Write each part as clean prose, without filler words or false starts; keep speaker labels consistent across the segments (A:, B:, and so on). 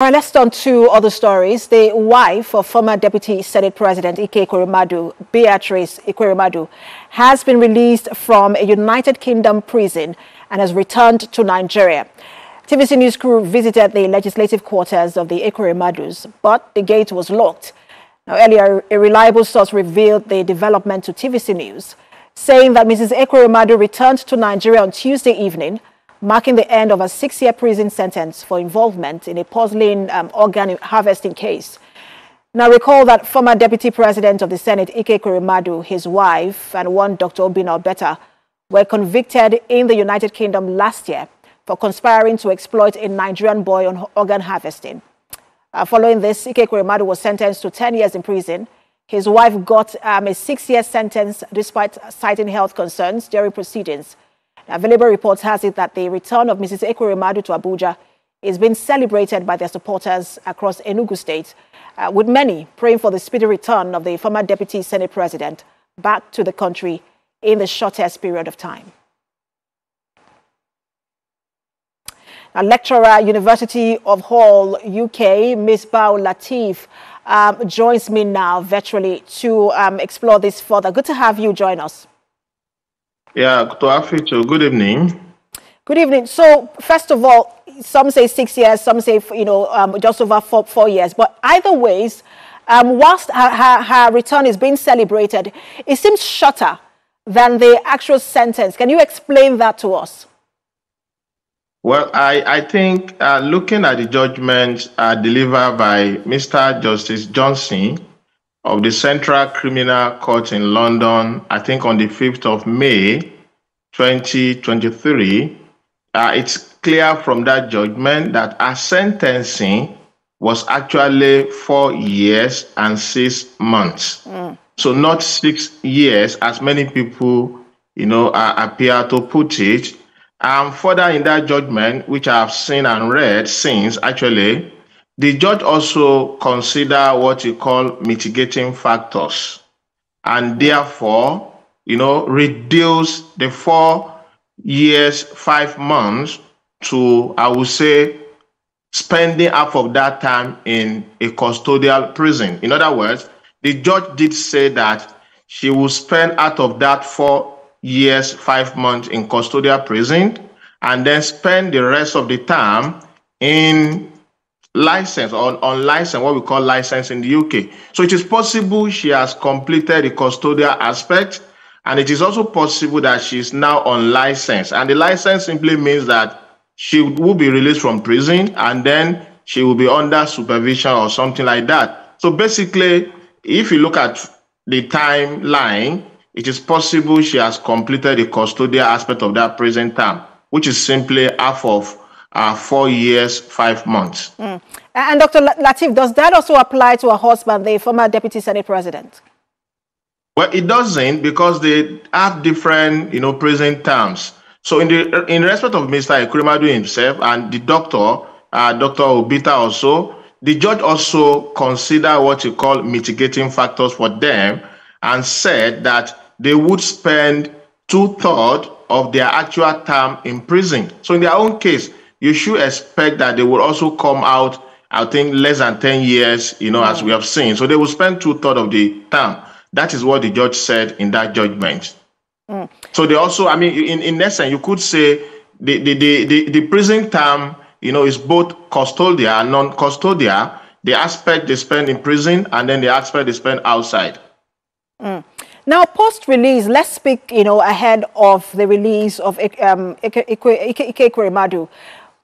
A: All right, let's turn to other stories. The wife of former Deputy Senate President Ike Ekweremadu, Beatrice Ekweremadu, has been released from a United Kingdom prison and has returned to Nigeria. TVC News crew visited the legislative quarters of the Ekweremadus, but the gate was locked. Now, earlier, a reliable source revealed the development to TVC News, saying that Mrs. Ekweremadu returned to Nigeria on Tuesday evening, marking the end of a 6-year prison sentence for involvement in a puzzling organ harvesting case. Now, recall that former Deputy President of the Senate, Ike Ekweremadu, his wife, and one Dr. Obinna Obeta were convicted in the United Kingdom last year for conspiring to exploit a Nigerian boy on organ harvesting. Following this, Ike Ekweremadu was sentenced to 10 years in prison. His wife got a 6-year sentence despite citing health concerns during proceedings. Available reports has it that the return of Mrs. Ekweremadu to Abuja is being celebrated by their supporters across Enugu State, with many praying for the speedy return of the former Deputy Senate President back to the country in the shortest period of time. Now, lecturer, University of Hull, UK, Ms. Bao Latif, joins me now virtually to explore this further. Good to have you join us.
B: Yeah, good to have you too. Good evening.
A: Good evening. So, first of all, some say 6 years, some say, just over four years. But either ways, whilst her return is being celebrated, it seems shorter than the actual sentence. Can you explain that to us?
B: Well, I think looking at the judgment delivered by Mr. Justice Johnson of the Central Criminal Court in London, I think on the 5th of May, 2023, it's clear from that judgment that our sentencing was actually 4 years and 6 months. So not 6 years, as many people, appear to put it. Further in that judgment, which I have seen and read since, actually, the judge also consider what you call mitigating factors, and therefore, reduce the 4 years, 5 months to, I would say, spending half of that time in a custodial prison. In other words, the judge did say that she will spend out of that 4 years, 5 months in custodial prison, and then spend the rest of the time in license or unlicensed, what we call license in the UK. So it is possible she has completed the custodial aspect, and it is also possible that she is now unlicensed. And the license simply means that she will be released from prison and then she will be under supervision or something like that. So basically, if you look at the timeline, it is possible she has completed the custodial aspect of that prison term, which is simply half of 4 years, 5 months.
A: And Dr. Latif, does that also apply to her husband, the former Deputy Senate President?
B: Well, it doesn't, because they have different, prison terms. So in respect of Mr. Ekweremadu himself and the doctor, Dr. Obeta also, the judge also considered what you call mitigating factors for them and said that they would spend 2/3 of their actual term in prison. So in their own case, you should expect that they will also come out, I think, less than 10 years, as we have seen. So they will spend 2/3 of the term. That is what the judge said in that judgment. So they also, in essence, you could say the prison term, is both custodial and non-custodial. The aspect they spend in prison and then the aspect they spend outside.
A: Now, post-release, let's speak, ahead of the release of Ike Ekweremadu.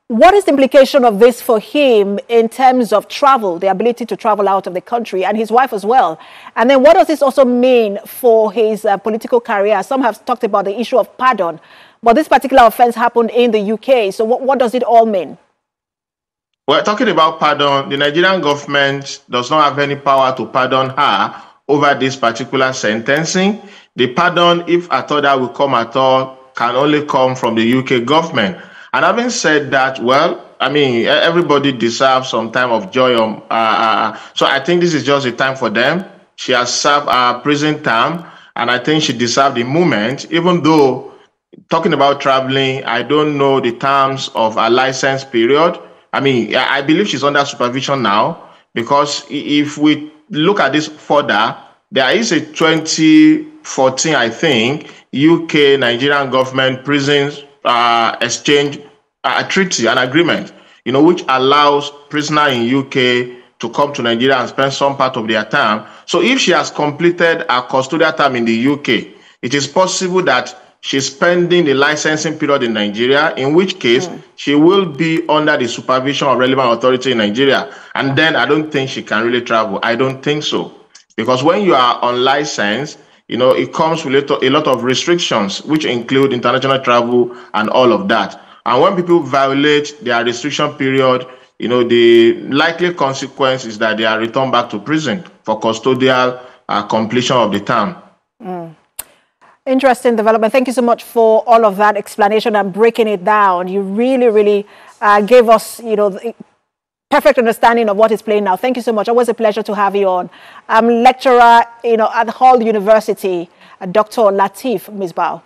A: What is the implication of this for him in terms of travel, the ability to travel out of the country, and his wife as well? And then what does this also mean for his political career? Some have talked about the issue of pardon, but this particular offense happened in the UK. So what does it all mean?
B: Well, talking about pardon, the Nigerian government does not have any power to pardon her over this particular sentencing. The pardon, if at all that will come at all, can only come from the UK government. And having said that, well, everybody deserves some time of joy. So I think this is just a time for them. She has served her prison term, and I think she deserves the moment, even though, talking about traveling, I don't know the terms of a license period. I mean, I believe she's under supervision now, because if we look at this further, there is a 2014, I think, UK Nigerian government prisons exchange treaty, an agreement, which allows prisoners in UK to come to Nigeria and spend some part of their time. So if she has completed her custodial time in the UK, it is possible that she's spending the licensing period in Nigeria, in which case she will be under the supervision of relevant authority in Nigeria. And then I don't think she can really travel. I don't think so. Because when you are on license, it comes with a lot of restrictions, which include international travel and all of that. And when people violate their restriction period, the likely consequence is that they are returned back to prison for custodial completion of the term.
A: Interesting development. Thank you so much for all of that explanation and breaking it down. You really, really gave us, the perfect understanding of what is playing now. Thank you so much. Always a pleasure to have you on. Lecturer, at Hull University, Dr. Lateef Misbah.